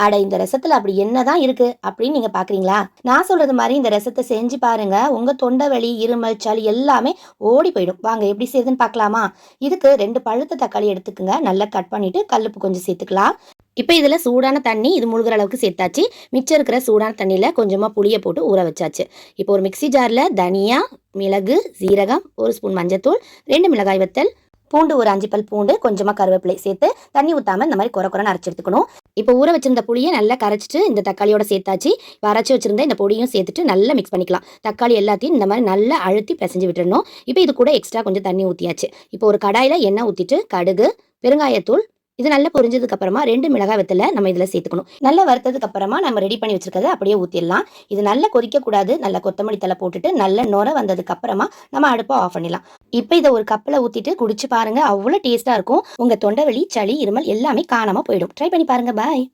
அட இந்த ரசத்துல அப்படி என்னதான் இருக்கு அப்படின்னு நீங்க பாக்குறீங்களா? நான் சொல்றது மாதிரி இந்த ரசத்தை செஞ்சு பாருங்க. உங்க தொண்டை வலி, இருமல், சளி எல்லாமே ஓடி போயிடும். வாங்க எப்படி செய்யுதுன்னு பார்க்கலாமா? இதுக்கு 2 பழுத்த தக்காளி எடுத்துக்கங்க. நல்லா கட் பண்ணிட்டு கல்லுப்பு கொஞ்சம் சேர்த்துக்கலாம். இப்போ இதுல சூடான தண்ணி இது முழுகிற அளவுக்கு சேர்த்தாச்சு. மிச்சம் இருக்கிற சூடான தண்ணியில கொஞ்சமா புளிய போட்டு ஊற வச்சாச்சு. இப்போ ஒரு மிக்ஸி ஜார்ல தனியா, மிளகு, சீரகம், 1 ஸ்பூன் மஞ்சத்தூள், 2 மிளகாய் வத்தல், பூண்டு ஒரு 5 பல் பூண்டு, கொஞ்சமா கருவேப்பிலை சேர்த்து தண்ணி ஊத்தாம இந்த மாதிரி கொரன்னு அரைச்சு எடுத்துக்கணும். இப்போ ஊற வச்சிருந்த புளியை நல்லா கரைச்சிட்டு இந்த தக்காளியோட சேர்த்தாச்சு. அரைச்சி வச்சிருந்த இந்த பொடியும் சேர்த்துட்டு நல்லா மிக்ஸ் பண்ணிக்கலாம். தக்காளி எல்லாத்தையும் இந்த மாதிரி நல்லா அழுத்தி பிசைஞ்சு விட்டுறணும். இப்போ இது கூட எக்ஸ்ட்ரா கொஞ்சம் தண்ணி ஊற்றியாச்சு. இப்போ ஒரு கடாயில எண்ணெய் ஊற்றிட்டு கடுகு, பெருங்காயத்தூள், இது நல்லா பொரிஞ்சதுக்கு அப்புறமா 2 மிளகாய் வத்தலை நம்ம இதில் சேர்த்துக்கணும். நல்லா வறுத்ததுக்கு அப்புறமா நம்ம ரெடி பண்ணி வச்சிருக்கிறத அப்படியே ஊற்றிடலாம். இது நல்லா கொதிக்க கூடாது. நல்லா கொத்தமல்லி தலை போட்டுட்டு நல்ல நுர வந்ததுக்கு அப்புறமா நம்ம அடுப்பை ஆஃப் பண்ணிடலாம். இப்போ இதை ஒரு கப்பில் ஊற்றிட்டு குடிச்சு பாருங்க. அவ்வளோ டேஸ்டா இருக்கும். உங்க தொண்டை வலி, சளி, இருமல் எல்லாமே காணாம போயிடும். ட்ரை பண்ணி பாருங்க. பாய்.